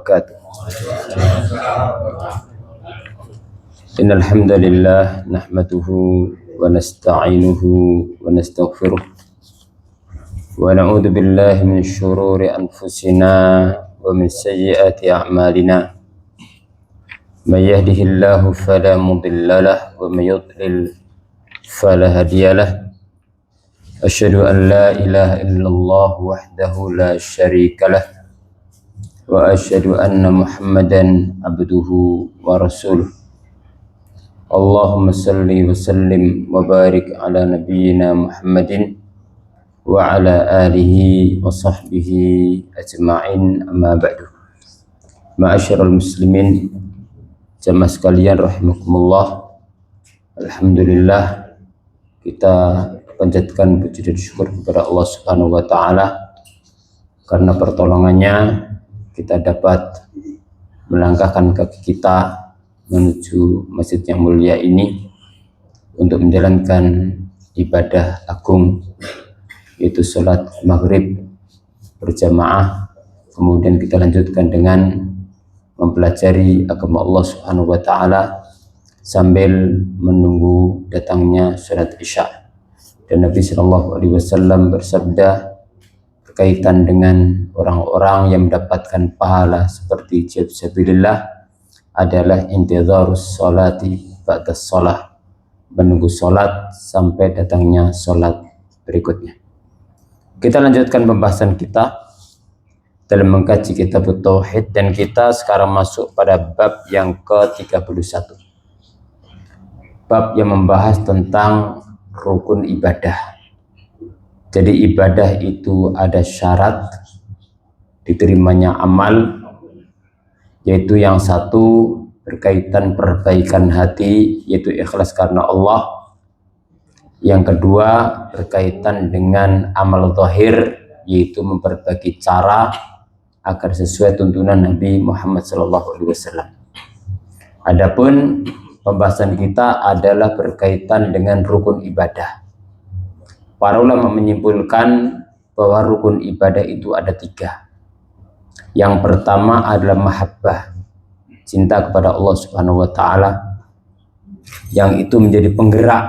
wabarakatuh. Innal hamdalillah nahmaduhu wa nasta'inuhu wa nastaghfiruh wa na'udzu billahi min syururi anfusina wa min sayyiati a'malina. May yahdihillahu fala mudilla lahu wa may yudlil fala hadiya lahu. Asyhadu an la ilaha illallah wahdahu la syarika lah wa asyhadu anna Muhammadan abduhu wa rasuluh. Allahumma salli wa sallim wa barik ala nabiyyina Muhammadin wa ala alihi wa sahbihi ajma'in, amma ba'du. Ma'asyiral muslimin, jamaah sekalian rahimakumullah. Alhamdulillah, kita panjatkan puji dan syukur kepada Allah Subhanahu wa taala karena pertolongannya kita dapat melangkahkan kaki kita menuju masjid yang mulia ini untuk menjalankan ibadah agung, yaitu sholat maghrib berjamaah. Kemudian kita lanjutkan dengan mempelajari agama Allah Subhanahu wa taala sambil menunggu datangnya sholat isya. Dan Nabi Shallallahu Alaihi Wasallam bersabda berkaitan dengan orang-orang yang mendapatkan pahala seperti jihad fisabilillah adalah intizarus sholati ba'da sholah, menunggu sholat sampai datangnya sholat berikutnya. Kita lanjutkan pembahasan kita dalam mengkaji kitab Tauhid, dan kita sekarang masuk pada bab yang ke-31, bab yang membahas tentang rukun ibadah. Jadi ibadah itu ada syarat diterimanya amal, yaitu yang satu berkaitan perbaikan hati, yaitu ikhlas karena Allah. Yang kedua berkaitan dengan amal zahir, yaitu memperbaiki cara agar sesuai tuntunan Nabi Muhammad SAW. Adapun pembahasan kita adalah berkaitan dengan rukun ibadah. Para ulama menyimpulkan bahwa rukun ibadah itu ada 3. Yang pertama adalah mahabbah, cinta kepada Allah Subhanahu wa taala, yang itu menjadi penggerak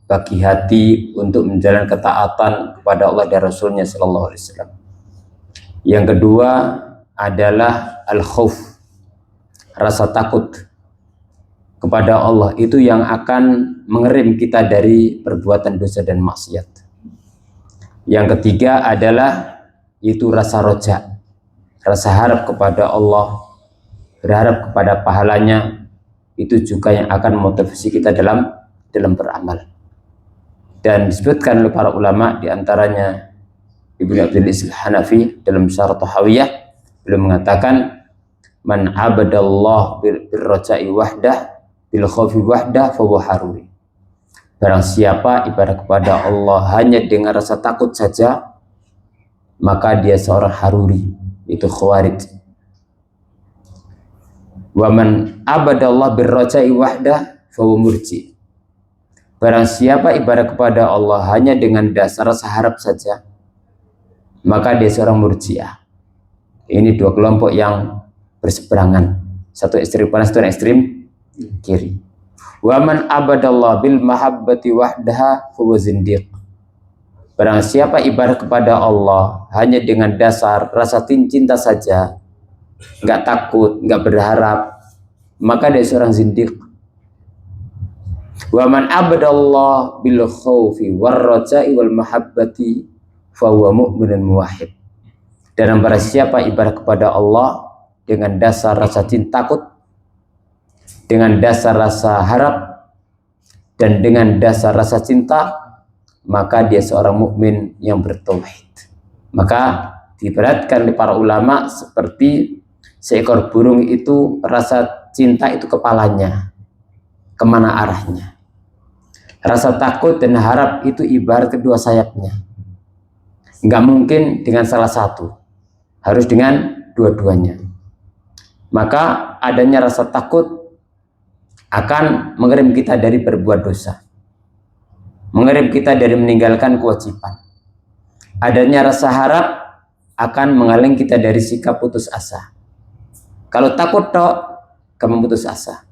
bagi hati untuk menjalankan ketaatan kepada Allah dan Rasulnya Sallallahu Alaihi Wasallam. Yang kedua adalah al-khauf, rasa takut kepada Allah, itu yang akan mengerem kita dari perbuatan dosa dan maksiat. Yang ketiga adalah itu rasa roja, rasa harap kepada Allah, berharap kepada pahalanya. Itu juga yang akan motivasi kita dalam beramal. Dan disebutkan oleh para ulama, diantaranya Ibnu Abdul Aziz Hanafi dalam Syarah Tahawiyah, beliau mengatakan, man abadallah birroja'i wahdah bil khaufi wahdah fa huwa haruri. Barang siapa ibadah kepada Allah hanya dengan rasa takut saja, maka dia seorang haruri, itu khawarij. Wa man abadallah birroja'i wahdah fa huwa murji. Barang siapa ibadah kepada Allah hanya dengan dasar rasa harap saja, maka dia seorang murjiah. Ini dua kelompok yang berseberangan, satu ekstrim kanan, satu ekstrim kiri. Wa man abadallah bil mahabbati wahdaha huwa zindiq. Barang siapa ibadah kepada Allah hanya dengan dasar rasa cinta saja, enggak takut, enggak berharap, maka dia seorang zindiq. Wa man abadallah bil khaufi war raja'i wal mahabbati fa huwa mu'minun muwahhid. Dan barang siapa ibadah kepada Allah dengan dasar rasa cinta takut, dengan dasar rasa harap, dan dengan dasar rasa cinta, maka dia seorang mukmin yang bertauhid. Maka diibaratkan oleh para ulama seperti seekor burung itu, rasa cinta itu kepalanya, kemana arahnya. Rasa takut dan harap itu ibarat kedua sayapnya. Enggak mungkin dengan salah satu, harus dengan dua-duanya. Maka adanya rasa takut akan mengerem kita dari berbuat dosa, mengerem kita dari meninggalkan kewajiban. Adanya rasa harap akan menghalangi kita dari sikap putus asa. Kalau takut tok, kamu putus asa.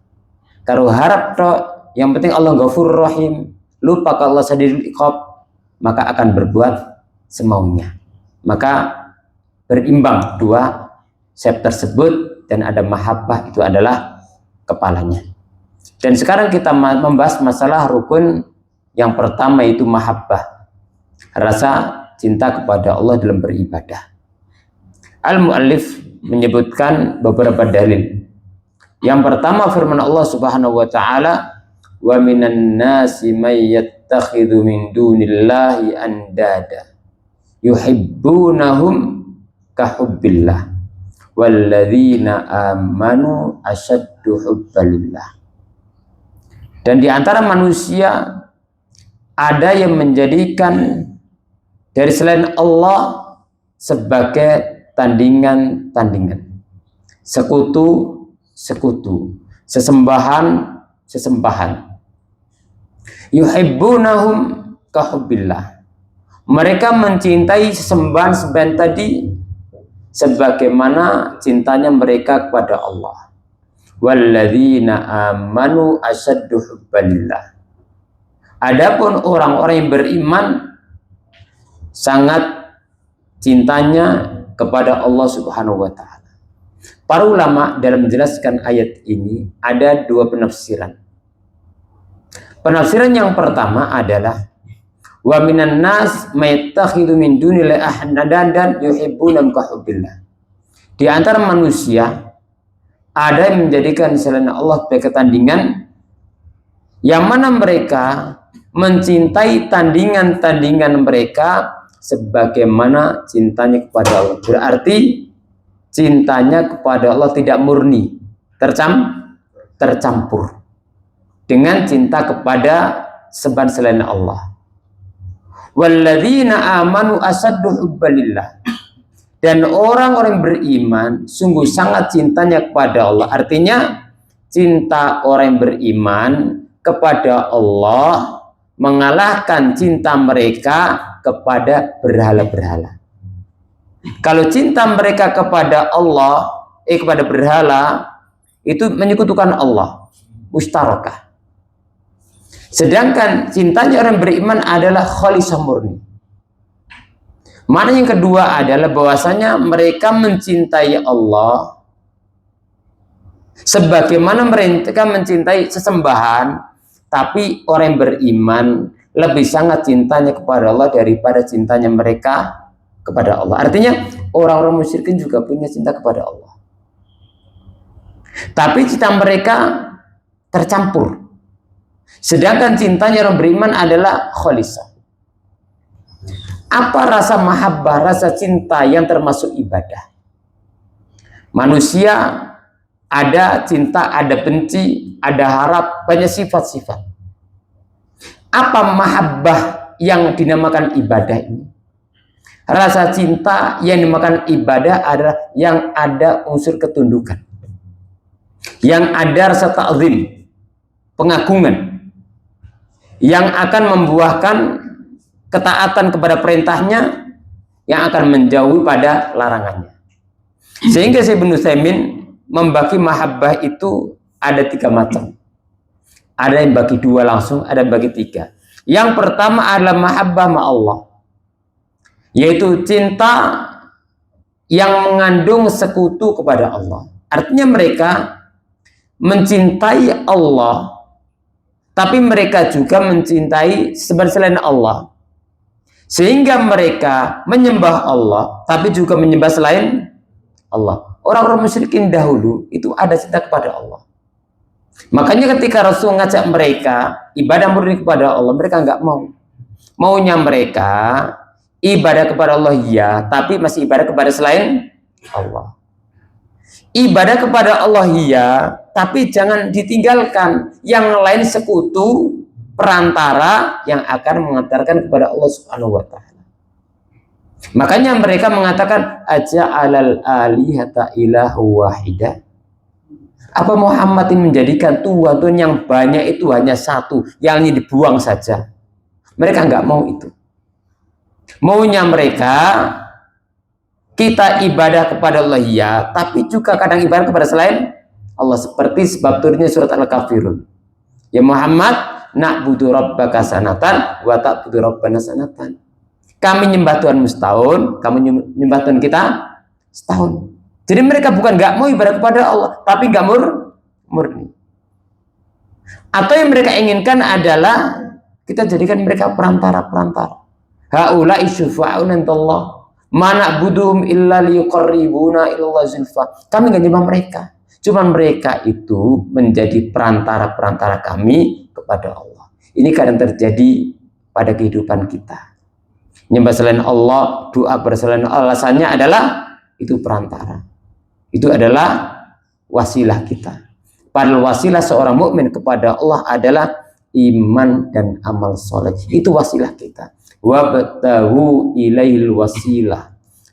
Kalau harap tok, yang penting Allah Ghafurur Rahim, lupa kalau Allah Shadidul Iqab, maka akan berbuat semaunya. Maka berimbang dua sep tersebut, dan ada mahabbah, itu adalah kepalanya. Dan sekarang kita membahas masalah rukun yang pertama, itu mahabbah, rasa cinta kepada Allah dalam beribadah. Al-Mu'allif menyebutkan beberapa dalil. Yang pertama firman Allah Subhanahu wa taala, "Wa minan nasi may yattakhidhu min dunillahi andada yuhibbunahum ka hubbillah walladzina amanu asyaddu hubbalillah." Dan di antara manusia ada yang menjadikan dari selain Allah sebagai tandingan-tandingan, sekutu, sesembahan. Yuhibbunahum ka hubbillah. Mereka mencintai sesembahan tadi sebagaimana cintanya mereka kepada Allah. Walladzina amanu asyaddu hubbalillah. Adapun orang-orang yang beriman sangat cintanya kepada Allah Subhanahu wa taala. Para ulama dalam menjelaskan ayat ini ada dua penafsiran. Penafsiran yang pertama adalah wa minan nas mayattakhidhu min dunillahi ahdadan yuhibbunahum ka hubbillah. Di antara manusia ada yang menjadikan selain Allah sebagai tandingan, yang mana mereka mencintai tandingan-tandingan mereka sebagaimana cintanya kepada Allah. Berarti cintanya kepada Allah tidak murni, tercampur dengan cinta kepada sembahan selain Allah. Walladzina amanu asaddu hubbalillah. Dan orang-orang beriman sungguh sangat cintanya kepada Allah. Artinya cinta orang yang beriman kepada Allah mengalahkan cinta mereka kepada berhala-berhala. Kalau cinta mereka kepada Allah, kepada berhala, itu menyekutukan Allah, mustarakah. Sedangkan cintanya orang beriman adalah khalisah murni. Mana yang kedua adalah bahwasanya mereka mencintai Allah sebagaimana mereka mencintai sesembahan, tapi orang yang beriman lebih sangat cintanya kepada Allah daripada cintanya mereka kepada Allah. Artinya orang-orang musyrikin juga punya cinta kepada Allah, tapi cinta mereka tercampur. Sedangkan cintanya orang beriman adalah khalisah. Apa rasa mahabbah, rasa cinta yang termasuk ibadah? Manusia ada cinta, ada benci, ada harap, banyak sifat-sifat. Apa mahabbah yang dinamakan ibadah ini? Rasa cinta yang dinamakan ibadah adalah yang ada unsur ketundukan, yang ada rasa ta'zim, pengagungan, yang akan membuahkan ketaatan kepada perintahnya, yang akan menjauhi pada larangannya. Sehingga Ibnu Utsaimin membagi mahabbah itu ada 3 macam. Ada yang bagi 2 langsung, ada yang bagi 3. Yang pertama adalah mahabbah ma Allah, yaitu cinta yang mengandung sekutu kepada Allah. Artinya mereka mencintai Allah, tapi mereka juga mencintai selain Allah, sehingga mereka menyembah Allah, tapi juga menyembah selain Allah. Orang-orang musyrikin dahulu itu ada cinta kepada Allah. Makanya ketika Rasul ngajak mereka ibadah murni kepada Allah, mereka nggak mau. Maunya mereka ibadah kepada Allah ya, tapi masih ibadah kepada selain Allah. Ibadah kepada Allah ya, tapi jangan ditinggalkan yang lain sekutu perantara yang akan mengantarkan kepada Allah Subhanahu wa taala. Makanya mereka mengatakan aja alal alihata ilahu wahidah. Apa Muhammad ini menjadikan Tuhan yang banyak itu hanya satu, yang ini dibuang saja? Mereka nggak mau itu. Maunya mereka kita ibadah kepada Allah ya, tapi juga kadang ibadah kepada selain Allah, seperti sebab turunnya surat Al-Kafirun. Ya Muhammad, na'budu rabbaka sanatan wa ta'budu rabbana sanatan. Kami nyembah Tuhanmu setahun, kamu nyembah Tuhan kita setahun. Jadi mereka bukan nggak mau ibadah kepada Allah, tapi nggak murni. Atau yang mereka inginkan adalah kita jadikan mereka perantara-perantara. Haula'i syufa'un indallah, ma na'buduhum illa liyuqarribuna ilallah zulfa. Kami nggak nyembah mereka, cuma mereka itu menjadi perantara-perantara kami kepada Allah. Ini kadang terjadi pada kehidupan kita. Nyembah selain Allah, doa berselain Allah, alasannya adalah itu perantara. Itu adalah wasilah kita. Padahal wasilah seorang mukmin kepada Allah adalah iman dan amal soleh. Itu wasilah kita. Wabtahu ilaihil wasilah.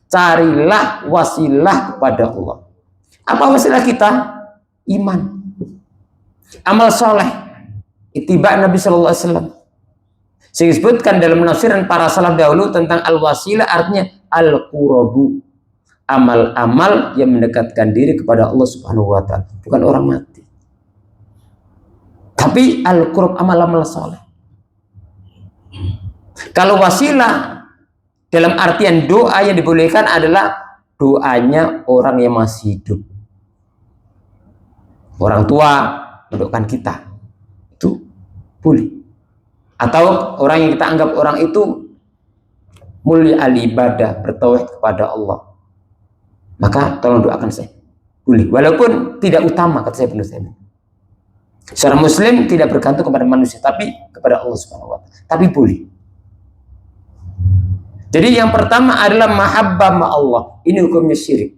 Carilah wasilah kepada Allah. Apa wasilah kita? Iman, amal soleh, ittiba Nabi Sallallahu Alaihi Wasallam. Disebutkan dalam penafsiran para salaf dahulu tentang al-wasilah, artinya al-qurabu, amal-amal yang mendekatkan diri kepada Allah Subhanahu wa Ta'ala, bukan orang mati, tapi al-qurab, amal-amal soleh. Kalau wasilah dalam artian doa yang dibolehkan adalah doanya orang yang masih hidup, orang tua mendoakan kita, itu boleh. Atau orang yang kita anggap orang itu mulia al-ibadah, bertauhid kepada Allah, maka tolong doakan saya, boleh, walaupun tidak utama, kata saya Ibnu Utsaimin. Seorang muslim tidak bergantung kepada manusia, tapi kepada Allah Subhanahu wa Ta'ala, tapi boleh. Jadi yang pertama adalah mahabbah ma Allah. Ini hukumnya syirik,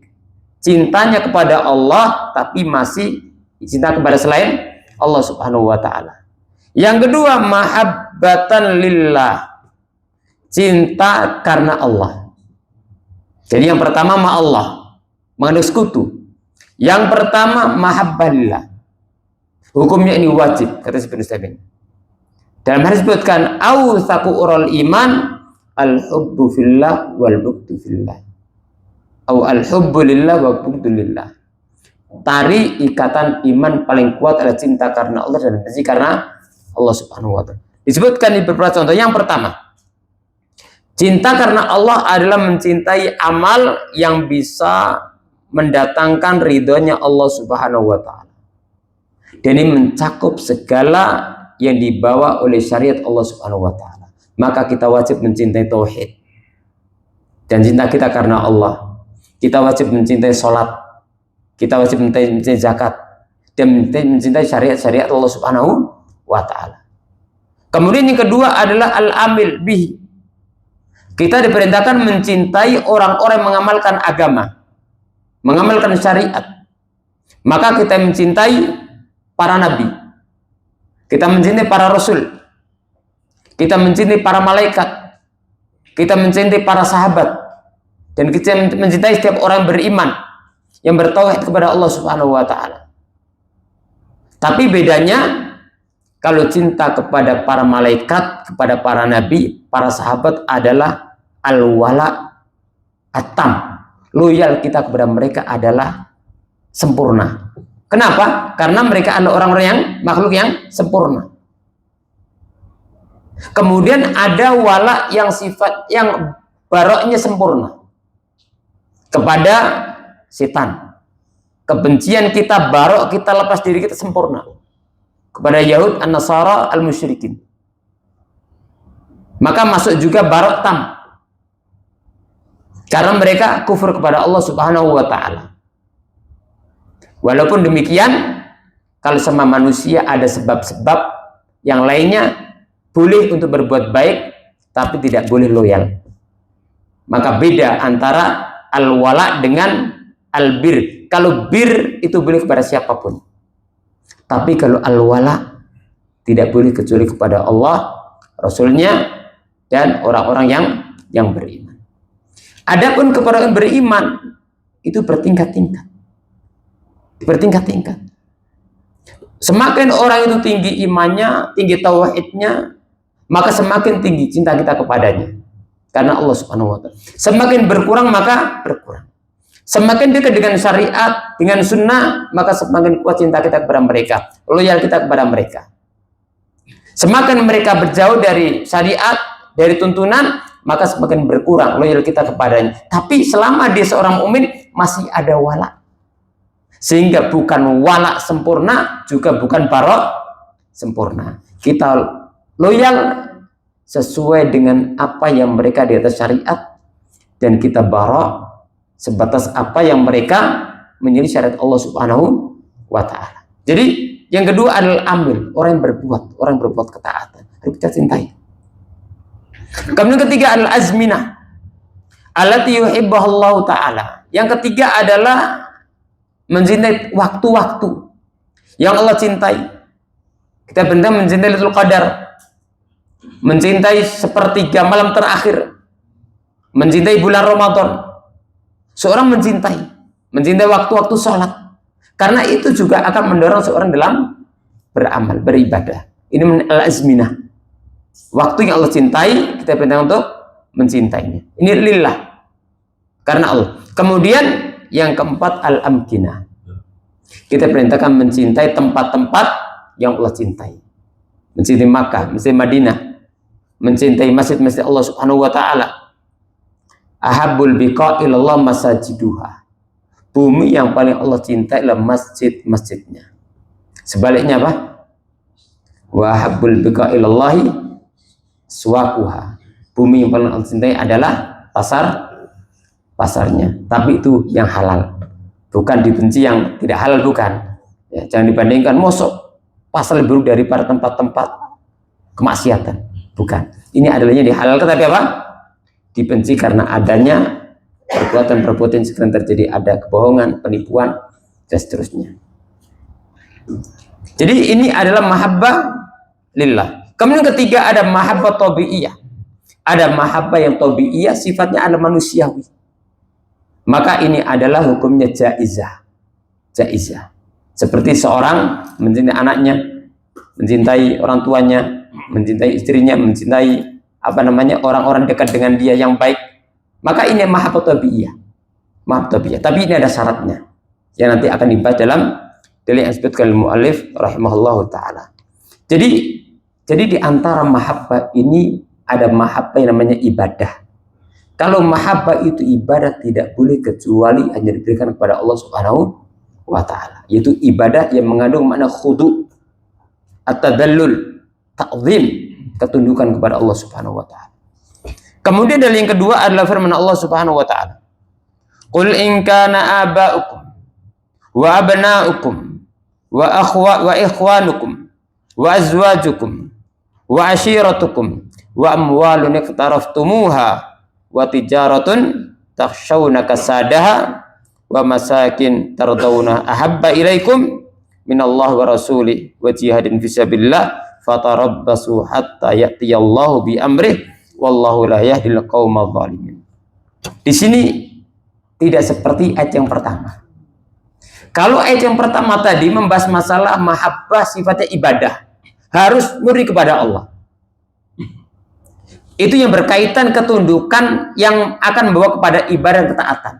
cintanya kepada Allah tapi masih cinta kepada selain Allah Subhanahu wa Ta'ala. Yang kedua, mahabbatan lillah, cinta karena Allah. Jadi yang pertama ma Allah, mengandung sekutu. Yang pertama mahabbah lillah, hukumnya ini wajib, kata Ibnu Utsaimin. Dalam hadis disebutkan awsaqu ural iman al-hubbu fillah wal bughdu fillah, atau al-hubbu lillah wa bughdu lillah. Tari ikatan iman paling kuat adalah cinta karena Allah dan benci karena Allah Subhanahu wa Ta'ala. Disebutkan di beberapa contoh. Yang pertama, cinta karena Allah adalah mencintai amal yang bisa mendatangkan ridhonya Allah Subhanahu wa Ta'ala. Dan ini mencakup segala yang dibawa oleh syariat Allah Subhanahu wa Ta'ala. Maka kita wajib mencintai tauhid dan cinta kita karena Allah. Kita wajib mencintai sholat, kita wajib mencintai zakat, dan mencintai syariat-syariat Allah Subhanahu wa Ta'ala. Kemudian yang kedua adalah al-amil bihi. Kita diperintahkan mencintai orang-orang yang mengamalkan agama, mengamalkan syariat. Maka kita mencintai para nabi, kita mencintai para rasul, kita mencintai para malaikat, kita mencintai para sahabat, dan kita mencintai setiap orang beriman yang bertauhid kepada Allah Subhanahu wa Ta'ala. Tapi bedanya, kalau cinta kepada para malaikat, kepada para nabi, para sahabat adalah al-wala at-tam. Loyal kita kepada mereka adalah sempurna. Kenapa? Karena mereka adalah orang-orang yang makhluk yang sempurna. Kemudian ada wala yang sifat yang baroknya sempurna kepada setan. Kebencian kita, barok kita, lepas diri kita sempurna kepada Yahud, An-Nasara, Al-Musyrikin. Maka masuk juga barok tam, karena mereka kufur kepada Allah Subhanahu wa Ta'ala. Walaupun demikian, kalau sama manusia ada sebab-sebab yang lainnya, boleh untuk berbuat baik, tapi tidak boleh loyal. Maka beda antara al-wala dengan al-bir. Kalau bir itu boleh kepada siapapun, tapi kalau al-wala tidak boleh kecuali kepada Allah, Rasulnya, dan orang-orang yang beriman. Adapun kepada orang beriman itu bertingkat-tingkat, bertingkat-tingkat. Semakin orang itu tinggi imannya, tinggi tauhidnya, maka semakin tinggi cinta kita kepadanya. karena Allah Subhanahu wa taala. Semakin berkurang maka berkurang. Semakin dekat dengan syariat, dengan sunnah, maka semakin kuat cinta kita kepada mereka, loyal kita kepada mereka. Semakin mereka berjauh dari syariat, dari tuntunan, maka semakin berkurang loyal kita kepadanya. Tapi selama dia seorang mukmin masih ada wala. Sehingga bukan wala sempurna, juga bukan barok sempurna. Kita loyal sesuai dengan apa yang mereka di atas syariat, dan kita barok sebatas apa yang mereka menjadi syariat Allah Subhanahu wa taala. Jadi yang kedua adalah amil, orang yang berbuat ketaatan, harus kita cintai. Kemudian ketiga adalah azminah allati yuhibbuhallahu taala. Yang ketiga adalah mencintai waktu-waktu yang Allah cintai. Kita benar mencintai Lailatul Qadar, mencintai sepertiga malam terakhir, mencintai bulan Ramadan. Seorang mencintai waktu-waktu sholat, karena itu juga akan mendorong seorang dalam beramal, beribadah. Ini al-azminah, waktu yang Allah cintai, kita perintah untuk mencintainya. Ini lillah, karena Allah. Kemudian yang keempat al-amkinah, kita perintahkan mencintai tempat-tempat yang Allah cintai. Mencintai Makkah, mencintai Madinah, mencintai masjid-masjid Allah Subhanahu wa taala. Ahabbul biqa ilallah masajiduha. Bumi yang paling Allah cintai adalah masjid-masjidnya. Sebaliknya apa? Wa ahabbul biqa ilallahi suwaquha. Bumi yang paling Allah cintai adalah pasarnya. Tapi itu yang halal. Bukan dibenci yang tidak halal, bukan. Ya, jangan dibandingkan mosok pasar lebih buruk daripada tempat-tempat kemaksiatan. Bukan. Ini adanya dihalalkan, tapi apa? Dibenci karena adanya perbuatan-perbuatan yang sedang terjadi, ada kebohongan, penipuan, dan seterusnya. Jadi ini adalah mahabbah lillah. Kemudian ketiga ada mahabbah tabi'iyah. Ada mahabbah yang tabi'iyah, sifatnya adalah manusiawi. Maka ini adalah hukumnya jaizah. Seperti seorang mencintai anaknya, mencintai orang tuanya, mencintai istrinya, mencintai orang-orang dekat dengan dia yang baik, maka ini mahabbah tabi'iyah. Tapi ini ada syaratnya yang nanti akan dibahas dalam dalil yang disebutkan oleh mu'allif rahimahullahu taala. Jadi di antara mahabbah ini ada mahabbah yang namanya ibadah. Kalau mahabbah itu ibadah, tidak boleh kecuali hanya diberikan kepada Allah Subhanahu wa taala, yaitu ibadah yang mengandung makna khudu, at-tadallul, ta'zim, ketundukan kepada Allah Subhanahu wa taala. Kemudian dalil yang kedua adalah firman Allah Subhanahu wa taala. Qul in kana aba'ukum wa abna'ukum wa ikhwanukum wa azwajukum wa ashiratukum wa amwalun iqtaraftumuha wa tijaratun takhshawna kasadaha wa masakin tardawna ahabba ilaikum minallah wa rasuli wa jihadin fisabilillah fatarabbasu hatta ya'tiyallahu bi amrih wallahu la yahdil qaumadh dhalimin. Di sini tidak seperti ayat yang pertama. Kalau ayat yang pertama tadi membahas masalah mahabbah sifatnya ibadah, harus murni kepada Allah. Itu yang berkaitan ketundukan yang akan membawa kepada ibadah dan ketaatan.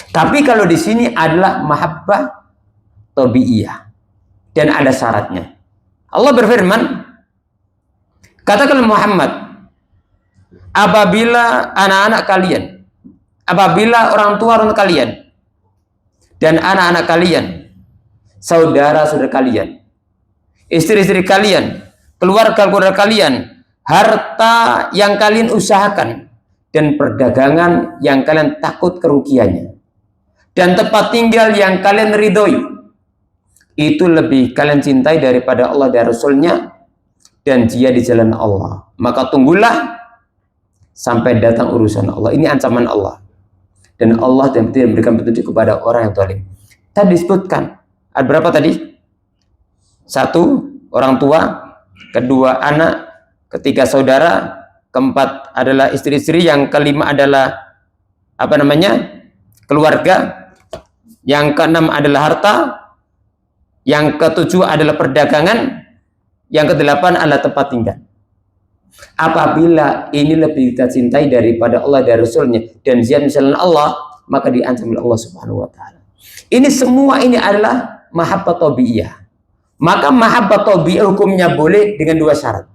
Tapi kalau di sini adalah mahabbah tabi'iyah dan ada syaratnya. Allah berfirman, katakan Muhammad, apabila anak-anak kalian, apabila orang tua kalian dan anak-anak kalian, saudara-saudara kalian, istri-istri kalian, keluarga-keluarga kalian, harta yang kalian usahakan dan perdagangan yang kalian takut kerugiannya, dan tempat tinggal yang kalian ridhoi, itu lebih kalian cintai daripada Allah dan Rasulnya dan jihad di jalan Allah, maka tunggulah sampai datang urusan Allah. Ini ancaman Allah, dan Allah tidak memberikan petunjuk kepada orang yang zalim. Tadi disebutkan ada berapa tadi? 1 orang tua, kedua anak, ketiga saudara, keempat adalah istri-istri, yang kelima adalah keluarga, yang keenam adalah harta, yang ketujuh adalah perdagangan, yang kedelapan adalah tempat tinggal. Apabila ini lebih kita cintai daripada Allah dan Rasulnya dan jihad misalnya Allah, maka diancam oleh Allah Subhanahu wa taala. Ini semua ini adalah mahabbah tabiiyah. Maka mahabbah tabiiyah hukumnya boleh dengan dua syarat.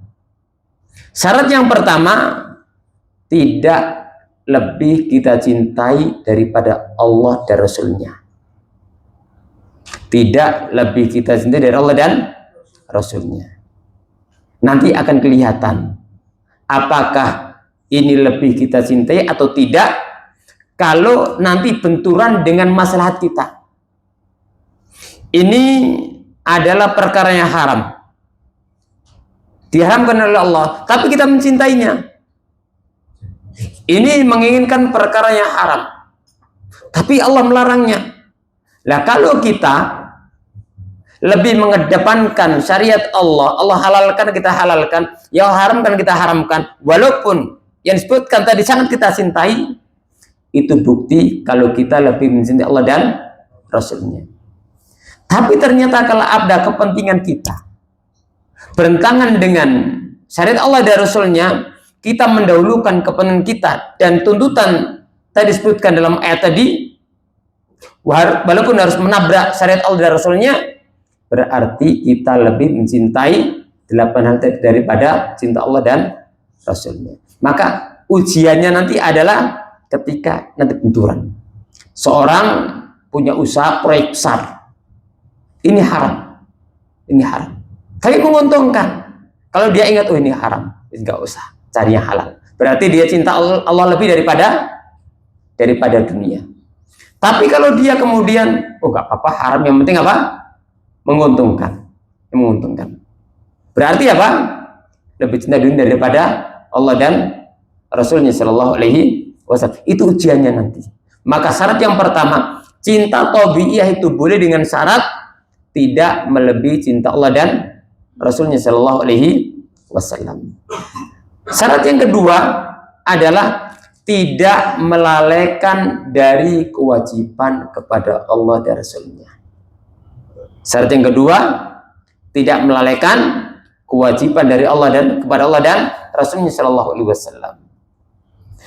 Syarat yang pertama, tidak lebih kita cintai daripada Allah dan Rasulnya. Tidak lebih kita cintai dari Allah dan Rasulnya. Nanti akan kelihatan apakah ini lebih kita cintai atau tidak kalau nanti benturan dengan maslahat kita. Ini adalah perkara yang haram, diharamkan oleh Allah, tapi kita mencintainya. Ini menginginkan perkara yang haram, tapi Allah melarangnya. Nah, kalau kita lebih mengedepankan syariat Allah, Allah halalkan kita halalkan, yang haramkan kita haramkan, walaupun yang disebutkan tadi sangat kita cintai, itu bukti kalau kita lebih mencintai Allah dan Rasulnya. Tapi ternyata kalau ada kepentingan kita bertentangan dengan syariat Allah dan Rasulnya, kita mendahulukan kepentingan kita dan tuntutan tadi disebutkan dalam ayat tadi, walaupun harus menabrak syariat Allah dan Rasulnya, berarti kita lebih mencintai 8 hal daripada cinta Allah dan Rasulnya. Maka ujiannya nanti adalah ketika nanti benturan. Seorang punya usaha proyek besar, ini haram, ini haram, tapi menguntungkan. Kalau dia ingat, oh ini haram, enggak usah cari yang halal. Berarti dia cinta Allah lebih daripada dunia. Tapi kalau dia kemudian, oh enggak apa-apa, haram, yang penting apa? Menguntungkan. Berarti apa? Lebih cinta dunia daripada Allah dan Rasulnya Shallallahu Alaihi Wasallam. Itu ujiannya nanti. Maka syarat yang pertama, cinta tabiiyah itu boleh dengan syarat tidak melebihi cinta Allah dan Rasulnya Shallallahu Alaihi Wasallam. Syarat yang kedua adalah tidak melalaikan dari kewajiban kepada Allah dan Rasulnya. Syarat yang kedua, tidak melalaikan kewajiban dari Allah dan kepada Allah dan Rasulnya Shallallahu Alaihi Wasallam.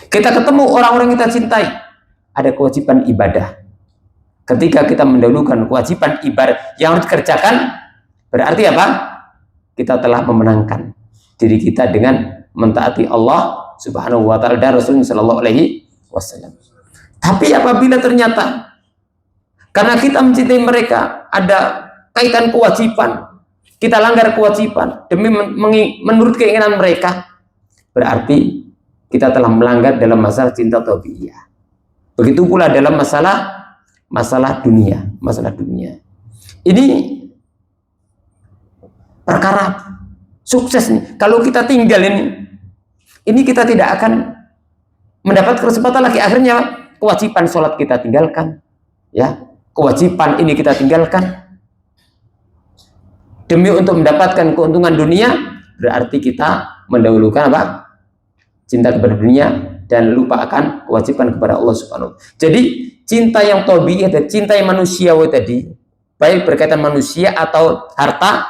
Kita ketemu orang-orang kita cintai, ada kewajiban ibadah. Ketika kita mendahulukan kewajiban ibadah yang harus dikerjakan, berarti apa? Kita telah memenangkan diri kita dengan mentaati Allah Subhanahu wa taala dan Rasulnya Shallallahu Alaihi Wasallam. Tapi apabila ternyata karena kita mencintai mereka ada kaitan kewajiban, kita langgar kewajiban demi menurut keinginan mereka, berarti kita telah melanggar dalam masalah cinta tabiiyah. Begitu pula dalam masalah dunia. Ini perkara sukses nih. Kalau kita tinggal ini kita tidak akan mendapat kesempatan lagi. Akhirnya kewajiban sholat kita tinggalkan, ya, kewajiban ini kita tinggalkan demi untuk mendapatkan keuntungan dunia. Berarti kita mendahulukan apa? Cinta kepada dunia dan lupa akan kewajiban kepada Allah Subhanahu wa taala. Jadi cinta yang tabiiyah dan cinta yang manusiawi tadi, baik berkaitan manusia atau harta,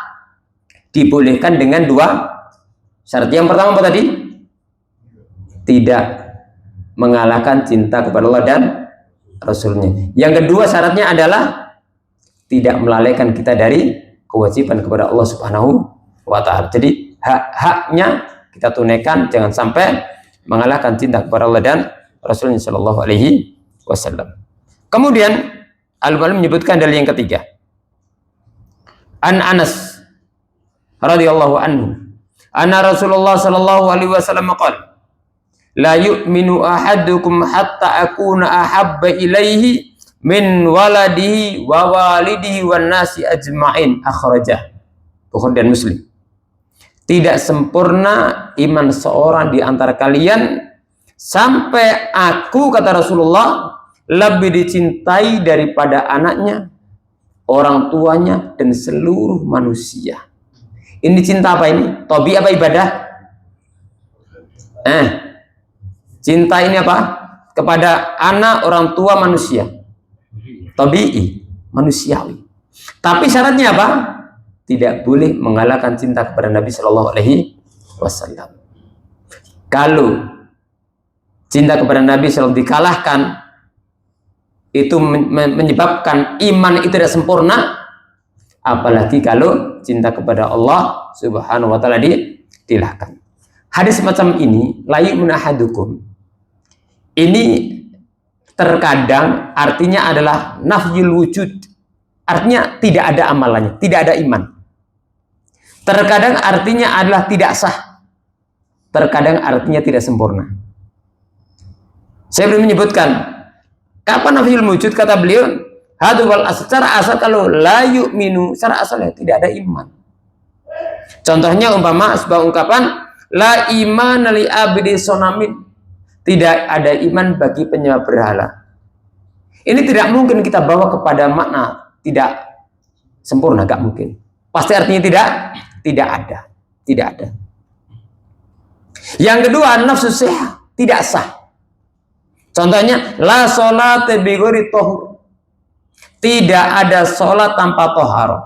dibolehkan dengan dua syarat. Yang pertama apa tadi? Tidak mengalahkan cinta kepada Allah dan Rasulnya. Yang kedua syaratnya adalah tidak melalaikan kita dari kewajiban kepada Allah Subhanahu wa taala. Jadi hak-haknya kita tunaikan, jangan sampai mengalahkan cinta kepada Allah dan Rasulnya Shallallahu Alaihi Wasallam. Kemudian Al-Albani menyebutkan dalil yang ketiga. An Anas radhiyallahu anhu, anna Rasulullah Shallallahu Alaihi Wasallam qala, la yu'minu ahadukum hatta akuna ahabba ilaihi min waladihi wa walidihi wan nasi ajma'in. Akhrajah Bukhari dan Muslim. Tidak sempurna iman seorang di antara kalian sampai aku, kata Rasulullah, lebih dicintai daripada anaknya, orang tuanya, dan seluruh manusia. Ini cinta apa ini? Tabi apa ibadah? Cinta ini apa? Kepada anak, orang tua, manusia. Tabi'i, manusiawi. Tapi syaratnya apa? Tidak boleh mengalahkan cinta kepada Nabi Shallallahu Alaihi Wasallam. Kalau cinta kepada Nabi SAW dikalahkan, itu menyebabkan iman itu tidak sempurna. Apalagi kalau cinta kepada Allah Subhanahu wa ta'ala dilahkan. Hadis semacam ini, la yu'minu ahadukum, ini terkadang artinya adalah nafyul wujud, artinya tidak ada amalannya, tidak ada iman. Terkadang artinya adalah tidak sah, terkadang artinya tidak sempurna. Saya belum menyebutkan kapan nafyul wujud, kata beliau hadu wal asal, secara asal kalau la yu'minu, secara asalnya tidak ada iman. Contohnya umpama sebuah ungkapan la iman li abdi sonamin, tidak ada iman bagi penyembah berhala. Ini tidak mungkin kita bawa kepada makna tidak sempurna, gak mungkin. Pasti artinya tidak ada. Yang kedua, nafsu sihah, tidak sah. Contohnya la sholata bi ghairi thahur, tidak ada sholat tanpa toharoh.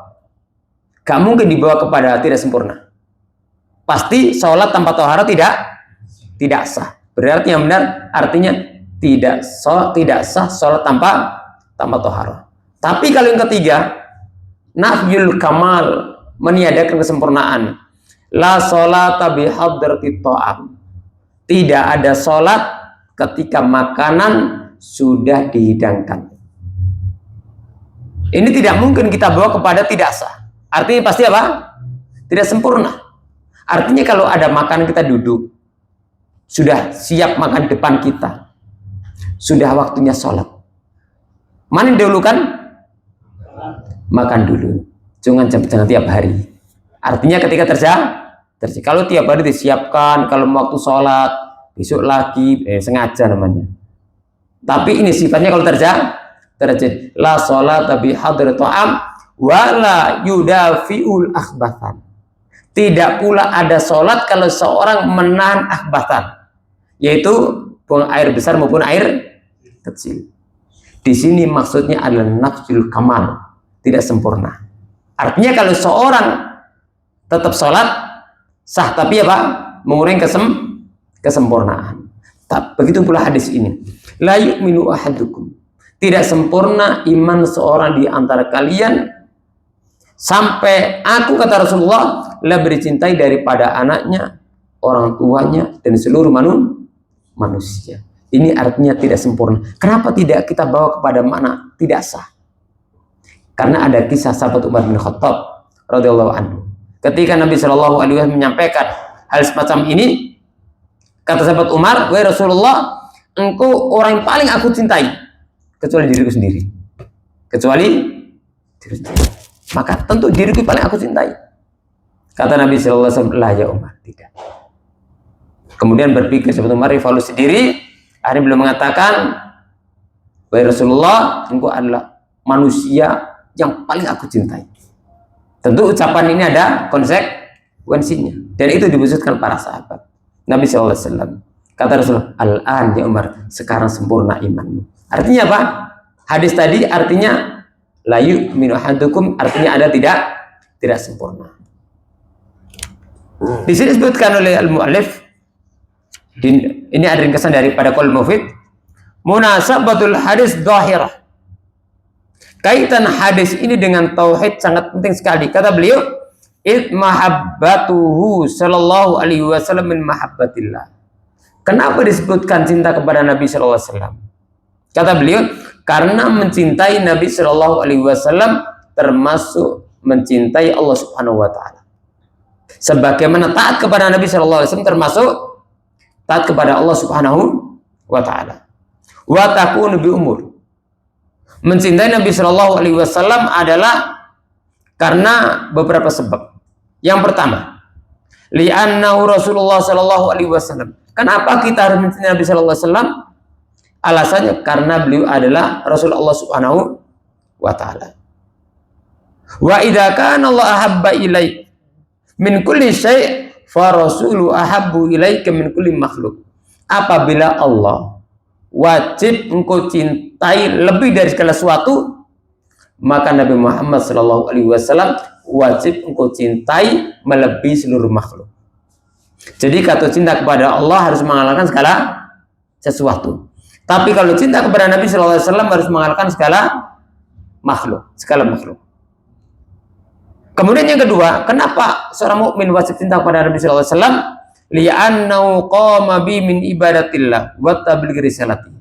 Gak mungkin dibawa kepada tidak sempurna. Pasti sholat tanpa toharoh tidak sah. Berarti yang benar artinya tidak sah sholat tanpa toharoh. Tapi kalau yang ketiga, nafyul kamal, meniadakan kesempurnaan. La sholata bi hadratit ta'am, tidak ada sholat ketika makanan sudah dihidangkan. Ini tidak mungkin kita bawa kepada tidak sah. Artinya pasti apa? Tidak sempurna. Artinya kalau ada makanan kita duduk, sudah siap makan depan kita, sudah waktunya sholat, mana yang dahulukan? Makan dulu. Jangan tiap hari. Artinya ketika terjadi, kalau tiap hari disiapkan, kalau waktu sholat besok lagi, sengaja namanya. Tapi ini sifatnya kalau terjadi la sholat bi hadrat ta'am wala yudafiul akhbathan, tidak pula ada sholat kalau seorang menahan akhbathan, yaitu buang air besar maupun air kecil. Di sini maksudnya adalah nafsul kamal, tidak sempurna. Artinya kalau seorang tetap sholat sah, tapi apa? Mengurangi kesempurnaan. Begitu pula hadis ini, la yu'minu ahadukum, tidak sempurna iman seorang di antara kalian sampai aku, kata Rasulullah, lebih dicintai daripada anaknya, orang tuanya, dan seluruh manusia. Ini artinya tidak sempurna. Kenapa tidak kita bawa kepada makna tidak sah? Karena ada kisah sahabat Umar bin Khattab radhiyallahu anhu. Ketika Nabi Shallallahu alaihi wasallam menyampaikan hal semacam ini, kata sahabat Umar, wahai Rasulullah, engkau orang yang paling aku cintai kecuali diriku sendiri. Kecuali diri sendiri. Maka tentu diriku paling aku cintai. Kata Nabi Shallallahu alaihi wasallam, lah ya Umar, tidak. Kemudian berpikir sahabat Umar, evaluasi diri, akhirnya beliau mengatakan, wahai Rasulullah, engkau adalah manusia yang paling aku cintai. Tentu ucapan ini ada konsekuensinya, dan itu diwujudkan para sahabat Nabi Shallallahu alaihi wasallam. Kata Rasulullah, al-an ya Umar, sekarang sempurna imanmu. Artinya apa? Hadis tadi artinya la yu'minu ahadukum, artinya ada tidak sempurna. Di sini disebutkan oleh al-mu'allif, ini ada ringkasan daripada qaul mufid, munasabatul hadis dhahirah. Kaitan hadis ini dengan tauhid sangat penting sekali. Kata beliau, mahabbatuhu sallallahu alaihi wasallam min mahabbatillah. Kenapa disebutkan cinta kepada Nabi sallallahu alaihi wasallam? Kata beliau, karena mencintai Nabi sallallahu alaihi wasallam termasuk mencintai Allah Subhanahu wa taala. Sebagaimana taat kepada Nabi sallallahu alaihi wasallam termasuk taat kepada Allah Subhanahu wa taala. Wa takunu bi umur. Mencintai Nabi Shallallahu Alaihi Wasallam adalah karena beberapa sebab. Yang pertama, li'annahu Rasulullah Shallallahu Alaihi Wasallam. Kenapa kita harus mencintai Nabi Shallallahu Alaihi Wasallam? Alasannya karena beliau adalah Rasulullah Subhanahu wa Ta'ala. Wa idza kana Allah ahabba ilaik min kulli syai' fa rasulu ahabbu ilaika min kulli makhluk. Apabila Allah wajib engkau cintai lebih dari segala sesuatu, maka Nabi Muhammad SAW wajib engkau cintai melebihi seluruh makhluk. Jadi kalau cinta kepada Allah harus mengalahkan segala sesuatu. Tapi kalau cinta kepada Nabi Shallallahu Alaihi Wasallam harus mengalahkan segala makhluk. Kemudian yang kedua, kenapa seorang mukmin wajib cinta kepada Nabi Shallallahu Alaihi Wasallam? Li'annahu qama bi min ibadatillah wa tabligh risalati.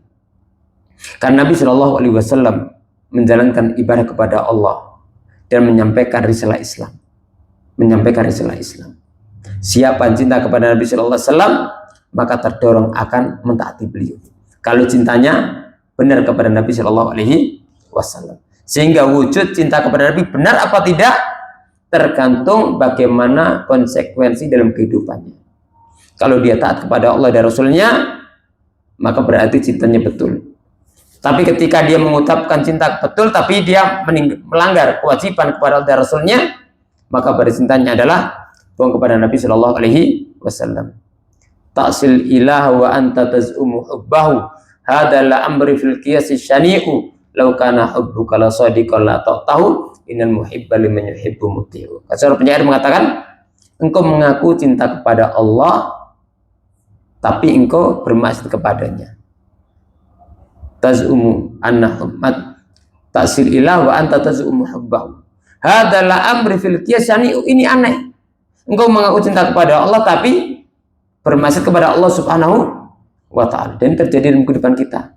Karena Nabi Shallallahu Alaihi Wasallam menjalankan ibadah kepada Allah dan menyampaikan risalah Islam. Siapa yang cinta kepada Nabi Shallallahu Alaihi Wasallam maka terdorong akan mentaati beliau. Kalau cintanya benar kepada Nabi Shallallahu Alaihi Wasallam, sehingga wujud cinta kepada Nabi benar apa tidak tergantung bagaimana konsekuensi dalam kehidupannya. Kalau dia taat kepada Allah dan Rasulnya, maka berarti cintanya betul. Tapi ketika dia mengucapkan cinta betul, tapi dia melanggar kewajiban kepada Allah dan Rasulnya, maka berarti cintanya adalah bukan kepada Nabi Shallallahu Alaihi Wasallam. Ta'sil ilah wa anta taz'umu hubbahu hadala amri fil qiyasi syani'u law kana hubbuka la sadiqan la ta'tahu innal muhibba liman yuhibbu muti'u. Seorang penyair mengatakan, engkau mengaku cinta kepada Allah tapi engkau bermaksud kepadanya. Taz'umu anna hubbat ta'sil ilah wa anta taz'umu hubbahu hadala amri fil qiyasi syani'u. Ini aneh. Engkau mengaku cinta kepada Allah tapi bermaksud kepada Allah Subhanahu wa Ta'ala. Dan terjadi dalam kehidupan kita.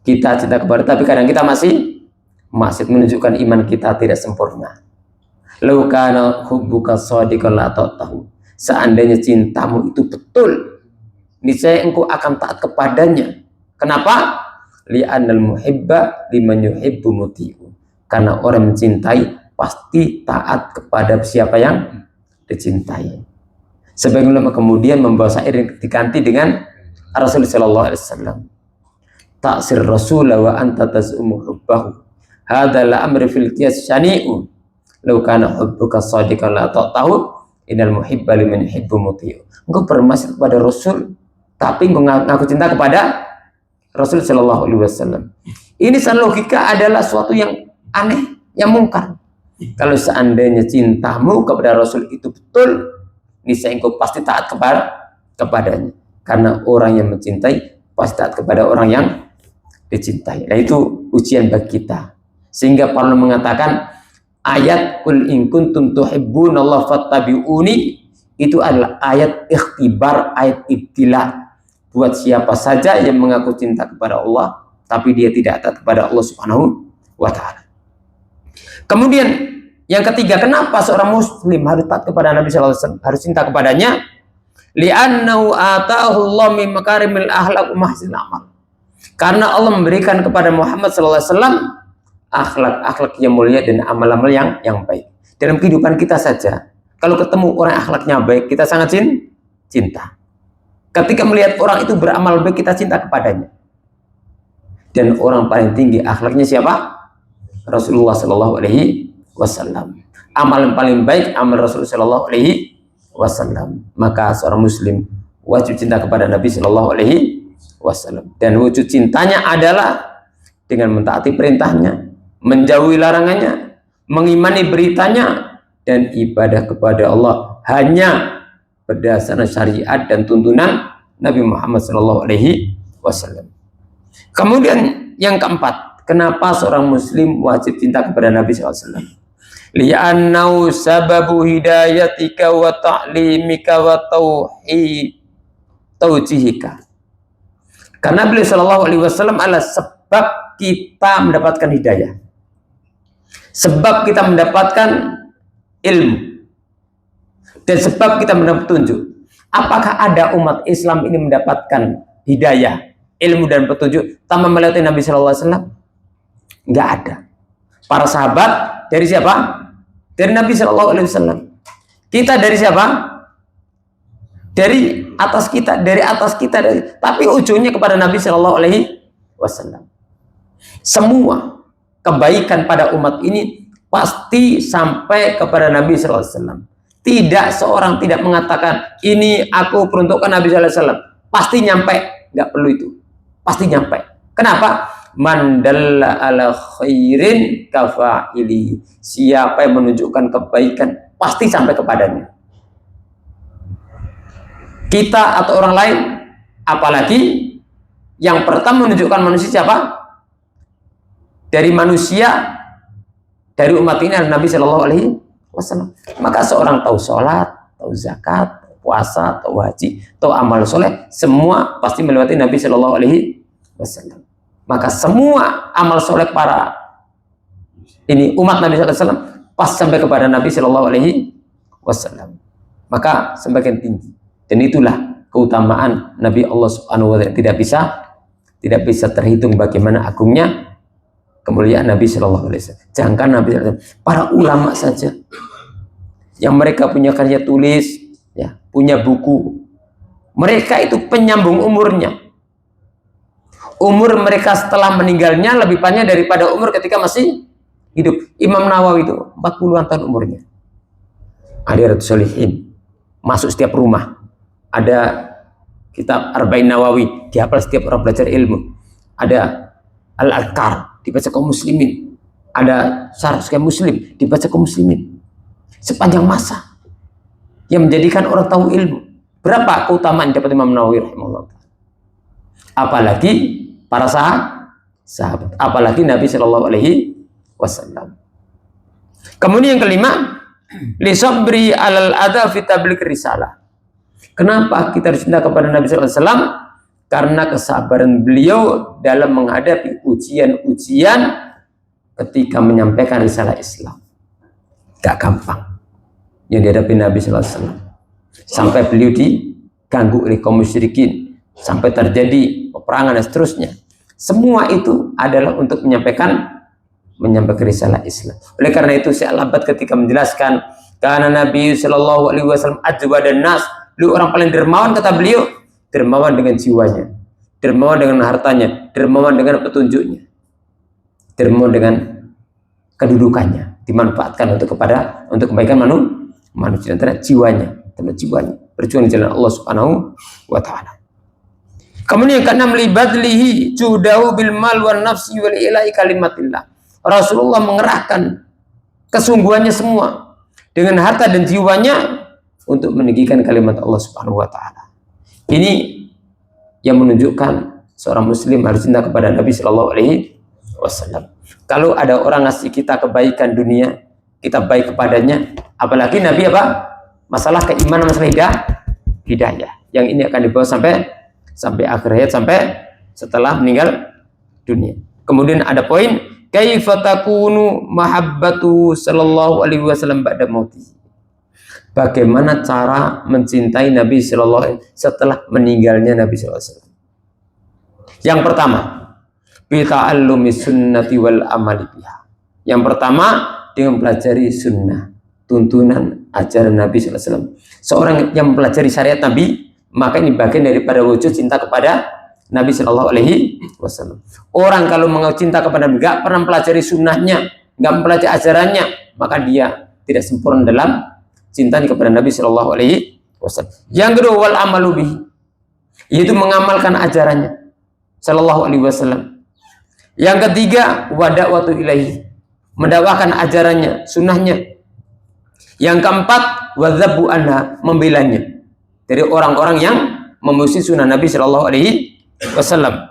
Kita cinta kepada, tapi kadang kita masih menunjukkan iman kita tidak sempurna. Lau kana hubbuka shadiqan la ta'tahu. Seandainya cintamu itu betul, niscaya engkau akan taat kepadanya. Kenapa? Li'annal muhibba liman yuhibbu muti'u. Karena orang mencintai pasti taat kepada siapa yang dicintai. Sebagian ulama kemudian membawa syair diganti dengan Rasulullah sallallahu alaihi wasallam. Ta'sir rasul wa anta taz'umu hubbahu hadza la amri fil qiyas syani'u law kana hubbuka shadiqan la ta'tahu innal muhibba liman yuhibbu muti'u. Engkau bermaksud kepada Rasul tapi engkau ngaku cinta kepada Rasul sallallahu alaihi wasallam. Ini secara logika adalah suatu yang aneh, yang mungkar. Kalau seandainya cintamu kepada Rasul itu betul, niscaya engkau pasti taat kepadanya. Karena orang yang mencintai pasti taat kepada orang yang dicintai. Nah, itu ujian bagi kita. Sehingga Paulus mengatakan ayat qul in kuntum tuhibbunallaha fattabi'uni itu adalah ayat ikhtibar, ayat ibtila buat siapa saja yang mengaku cinta kepada Allah tapi dia tidak taat kepada Allah Subhanahu wa Ta'ala. Kemudian yang ketiga, kenapa seorang muslim harus taat kepada Nabi sallallahu alaihi wasallam, harus cinta kepadanya? Li'annahu ataahu Allah min makarimil akhlaq wa mahsinil amal. Karena Allah memberikan kepada Muhammad sallallahu alaihi wasallam akhlak yang mulia dan amal-amal yang baik. Dalam kehidupan kita saja, kalau ketemu orang akhlaknya baik, kita sangat cinta. Ketika melihat orang itu beramal baik, kita cinta kepadanya. Dan orang paling tinggi akhlaknya siapa? Rasulullah sallallahu alaihi wasallam. Amal yang paling baik amal Rasulullah sallallahu alaihi wasallam. Maka seorang muslim wajib cinta kepada Nabi sallallahu alaihi wasallam. Dan wujud cintanya adalah dengan mentaati perintahnya, menjauhi larangannya, mengimani beritanya, dan ibadah kepada Allah hanya berdasarkan syariat dan tuntunan Nabi Muhammad sallallahu alaihi wasallam. Kemudian yang keempat, kenapa seorang muslim wajib cinta kepada Nabi sallallahu alaihi wasallam? Li'annahu sababu hidayatika wa ta'limika wa tauhidika. Karena beliau sallallahu alaihi wasallam adalah sebab kita mendapatkan hidayah. Sebab kita mendapatkan ilmu. Dan sebab kita mendapat petunjuk. Apakah ada umat Islam ini mendapatkan hidayah, ilmu dan petunjuk tanpa melewati Nabi sallallahu alaihi wasallam? Enggak ada. Para sahabat dari siapa? Dari Nabi sallallahu alaihi wasallam. Kita dari siapa? Dari atas kita, tapi ujungnya kepada Nabi sallallahu alaihi wasallam. Semua kebaikan pada umat ini pasti sampai kepada Nabi sallallahu alaihi wasallam. Tidak seorang tidak mengatakan ini aku peruntukkan Nabi sallallahu alaihi wasallam. Pasti nyampe, nggak perlu itu. Pasti nyampe. Kenapa? Man dalla ala khairin kafa'ili. Siapa yang menunjukkan kebaikan pasti sampai kepadanya. kita atau orang lain, apalagi yang pertama menunjukkan manusia siapa? Dari manusia, dari umat ini adalah Nabi Shallallahu Alaihi Wasallam. Maka seorang tahu sholat, tahu zakat, puasa, tahu haji, tahu amal soleh, semua pasti melewati Nabi Shallallahu Alaihi Wasallam. Maka semua amal soleh para ini umat Nabi Shallallahu Alaihi Wasallam pas sampai kepada Nabi Shallallahu Alaihi Wasallam. Maka semakin tinggi. Dan itulah keutamaan Nabi Allah Subhanahu Wa Taala, tidak bisa terhitung bagaimana agungnya kemuliaan Nabi Shallallahu Alaihi Wasallam. Jangan Nabi Shallallahu Alaihi Wasallam, para ulama saja yang mereka punya karya tulis, ya, punya buku, mereka itu penyambung umurnya. Umur mereka setelah meninggalnya lebih panjang daripada umur ketika masih hidup. Imam Nawawi itu 40-an tahun umurnya. Ada Riyadhus Shalihin, masuk setiap rumah. Ada kitab Arba'in Nawawi, dihafal setiap orang belajar ilmu. Ada Al-Adhkar, dibaca kaum muslimin. Ada Syarh Sahih Muslim, dibaca kaum muslimin. Sepanjang masa yang menjadikan orang tahu ilmu. Berapa keutamaan dapat Imam Nawawi rahimahullah. Apalagi para sahabat, apalagi Nabi Shallallahu Alaihi Wasallam. Kemudian yang kelima, li sabri alal adha fi tabligh risalah. Kenapa kita harus cinta kepada Nabi Shallallahu Alaihi Wasallam? Karena kesabaran beliau dalam menghadapi ujian-ujian ketika menyampaikan risalah Islam. Gak gampang yang dihadapi Nabi Sallallahu Alaihi Wasallam, sampai beliau diganggu oleh kaum musyrikin, sampai terjadi peperangan dan seterusnya. Semua itu adalah untuk menyampaikan risalah Islam. Oleh karena itu Syekh Al-Abbad ketika menjelaskan karena Nabi Sallallahu Alaihi Wasallam ajwadan nas, beliau orang paling dermawan, kata beliau, dermawan dengan jiwanya, dermawan dengan hartanya, dermawan dengan petunjuknya, dermawan dengan kedudukannya, dimanfaatkan untuk kebaikan manusia, antara jiwanya, berjuang di jalan Allah Subhanahu wa Ta'ala. Kemudian yang keenam, libadlihi judahu bil mal wan nafsi wal ilahi kalimatillah. Rasulullah mengerahkan kesungguhannya semua dengan harta dan jiwanya untuk meninggikan kalimat Allah Subhanahu wa Ta'ala. Ini yang menunjukkan seorang muslim harus cinta kepada Nabi Sallallahu Alaihi Wasallam. Kalau ada orang ngasih kita kebaikan dunia, kita baik kepadanya, apalagi Nabi apa? Masalah keimanan, masalah hidayah. Yang ini akan dibawa sampai akhir hayat, sampai setelah meninggal dunia. Kemudian ada poin, kaifa takunu mahabbatu sallallahu alaihi wasallam ba'da mauti. Bagaimana cara mencintai Nabi sallallahu alaihi wasallam setelah meninggalnya Nabi sallallahu alaihi wasallam? Yang pertama, bi ta'allumi sunnati wal amali biha. Yang pertama, dengan mempelajari sunnah, tuntunan ajaran Nabi sallallahu alaihi wasallam. Seorang yang mempelajari syariat Nabi, maka ini bagian daripada wujud cinta kepada Nabi Shallallahu Alaihi Wasallam. Orang kalau mau cinta kepada Nabi, nggak pernah mempelajari sunnahnya, nggak mempelajari ajarannya, maka dia tidak sempurna dalam cintanya kepada Nabi Shallallahu Alaihi Wasallam. Yang kedua, wal amalu bihi, yaitu mengamalkan ajarannya Shallallahu Alaihi Wasallam. Yang ketiga, wada'watu ilaihi, mendakwakan ajarannya, sunnahnya. Yang keempat, wadzabu anha, membelanya dari orang-orang yang memusuhi sunnah Nabi Shallallahu Alaihi Wasallam.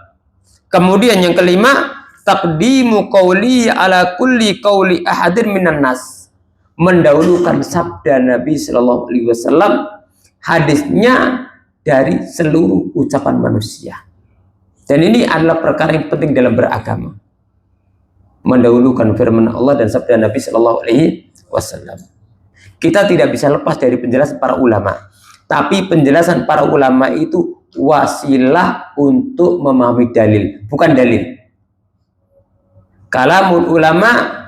Kemudian yang kelima, taqdimu qauli ala kulli qauli ahadin minan nas, mendahulukan sabda Nabi Shallallahu Alaihi Wasallam, hadisnya dari seluruh ucapan manusia. Dan ini adalah perkara yang penting dalam beragama, mendahulukan firman Allah dan sabda Nabi Shallallahu Alaihi Wasallam. Kita tidak bisa lepas dari penjelasan para ulama. Tapi penjelasan para ulama itu wasilah untuk memahami dalil, bukan dalil. Kalamul ulama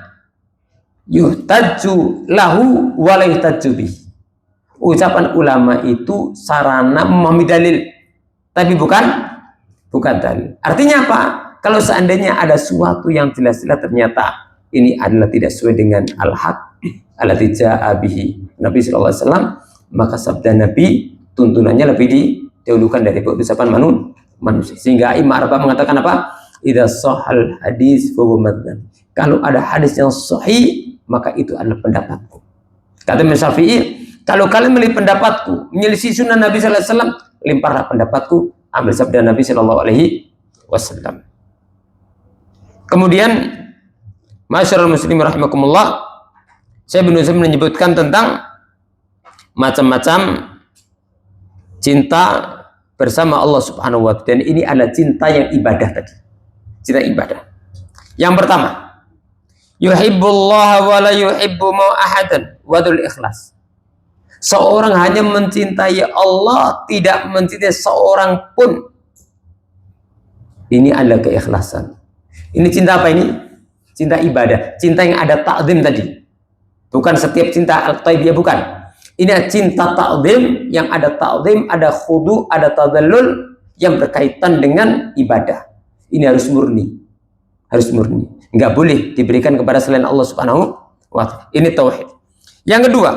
yuhtaju lahu wa la yuhtaju bih. Ucapan ulama itu sarana memahami dalil, tapi bukan dalil. Artinya apa? Kalau seandainya ada sesuatu yang jelas-jelas ternyata ini adalah tidak sesuai dengan al-haq allati jaa bihi Nabi sallallahu alaihi wasallam, maka sabda Nabi tuntunannya lebih didahulukan dari ucapan manusia. Sehingga Imam Arba mengatakan apa? Idza sahal hadis fa huwa madzhab. Kalau ada hadis yang sahih, maka itu adalah pendapatku. Kata Imam Syafi'i, Kalau kalian memilih pendapatku, menyelisih sunnah Nabi sallallahu alaihi wasallam, lemparlah pendapatku, ambil sabda Nabi sallallahu alaihi wasallam. Kemudian, masyarul muslimin rahimakumullah, saya bin Utsaimin menyebutkan tentang macam-macam cinta bersama Allah Subhanahu wa ta'ala. Dan ini adalah cinta yang ibadah tadi. Cinta ibadah. Yang pertama, yuhibbullaha wa la yuhibbu ma ahadan wadul ikhlas. Seorang hanya mencintai Allah, tidak mencintai seorang pun. Ini adalah keikhlasan. Ini cinta apa ini? Cinta ibadah. Cinta yang ada ta'zim tadi. Bukan setiap cinta al-taibiyah, bukan. Ini cinta ta'zim yang ada ta'zim, ada khudu, ada tadallul yang berkaitan dengan ibadah. Ini harus murni. Harus murni. Enggak boleh diberikan kepada selain Allah Subhanahu wa ta'ala. Ini tauhid. Yang kedua,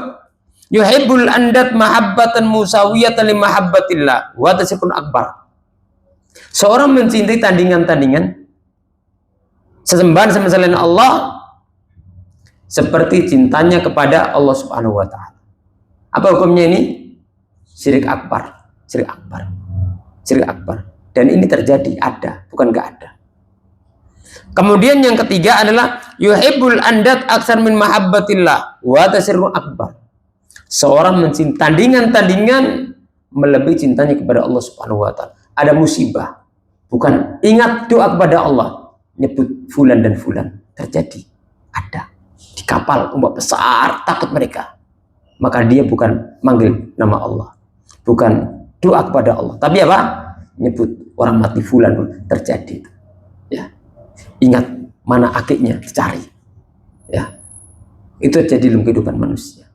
yuhibbul andat mahabbatan musawiyatan li mahabbatillah wa tasifun akbar. Seorang mencintai tandingan-tandingan sesembahan sama selain Allah seperti cintanya kepada Allah Subhanahu wa ta'ala. Apa hukumnya ini? Syirik akbar. Syirik akbar. Syirik akbar. Dan ini terjadi, ada, bukan enggak ada. Kemudian yang ketiga adalah yuhibbul andat aksar min mahabbatillah wa tasirru akbar. Seorang mencintai tandingan-tandingan melebihi cintanya kepada Allah Subhanahu wa ta'ala. Ada musibah. Bukan ingat doa kepada Allah, nyebut fulan dan fulan. Terjadi. Ada. Di kapal ombak besar, takut mereka. Maka dia bukan manggil nama Allah, bukan doa kepada Allah, tapi apa? Nyebut orang mati fulan pun terjadi. Ya, ingat mana akiknya, dicari. Ya, itu terjadi dalam kehidupan manusia.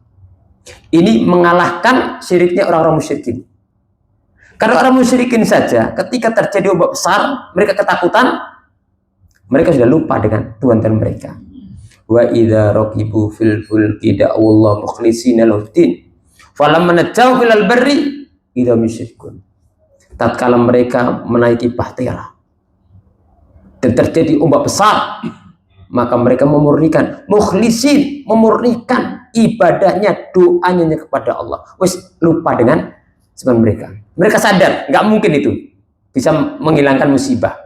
Ini mengalahkan syiriknya orang-orang musyrikin. Karena orang musyrikin saja, ketika terjadi ombak besar, mereka ketakutan, mereka sudah lupa dengan Tuhan mereka. Wa idza raqibu fil fulki da'awallahu mukhlishina lahud-din falamma najau filal barri idza musyrikun. Tatkala mereka menaiki bahtera dan terjadi ombak besar, maka mereka memurnikan mukhlisin, memurnikan ibadahnya, doanya kepada Allah. Wis lupa dengan sebenarnya mereka. Mereka sadar nggak mungkin itu bisa menghilangkan musibah.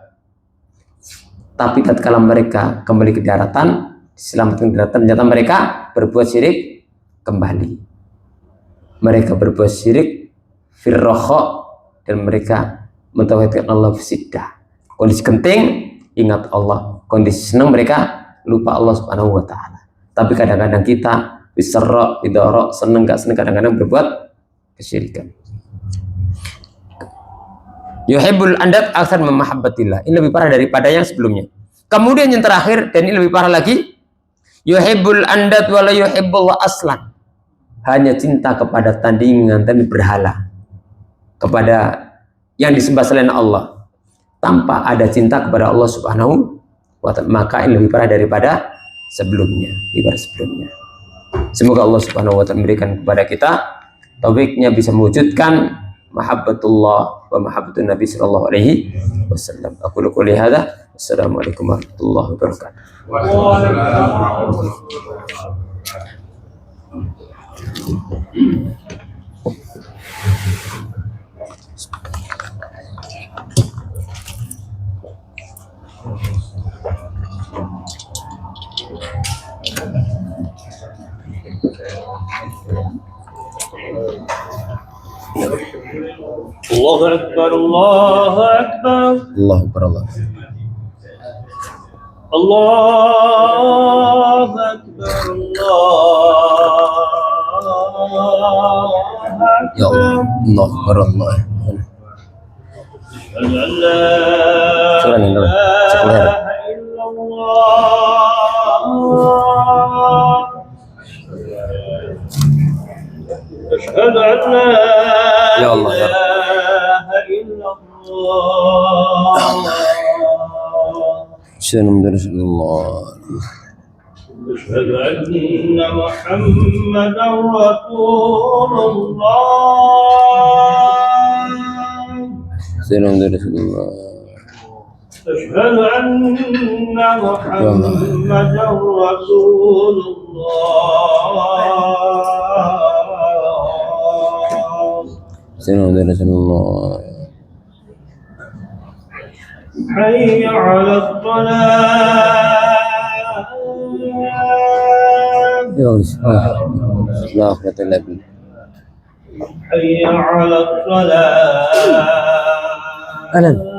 Tapi tatkala mereka kembali ke daratan, selamatkan daratan, ternyata mereka berbuat syirik kembali. Mereka berbuat syirik firroho, dan mereka mentauhidkan Allah fisiddah. Kondisi genting ingat Allah, kondisi senang mereka lupa Allah Subhanahu wa ta'ala. Tapi kadang-kadang kita biserok, bidorok, senang gak senang, kadang-kadang berbuat kesyirikan. Yuhibbul andat aksar memahabbatillah. Ini lebih parah daripada yang sebelumnya. Kemudian yang terakhir, dan ini lebih parah lagi, yuhibbul andat wala yuhibbullah aslan. Hanya cinta kepada tandingan dan berhala, kepada yang disembah selain Allah, tanpa ada cinta kepada Allah Subhanahu wa ta'ala. Maka ini lebih parah daripada sebelumnya, Semoga Allah Subhanahu wa ta'ala memberikan kepada kita taufiknya bisa mewujudkan mahabbatullah wa mahabbatun Nabi sallallahu alaihi wasallam. Aku qouli hadza. Assalamualaikum warahmatullahi wabarakatuh. Allahu Akbar, Allahu Akbar, Allahu Akbar, Allah. Allahu Akbar, Allahu Ya Allah, Allahu Akbar, Allah. Surah ini dulu. أشهد أن لا Ya Allah, ya Allah. إله إلا الله Assalamualaikum warahmatullahi أشهد أن محمدا رسول الله أشهد أن محمدا رسول الله Rasulullah. حي على الصلاة Ya Allah. La akhirata illa billah. حي على الصلاة Alan.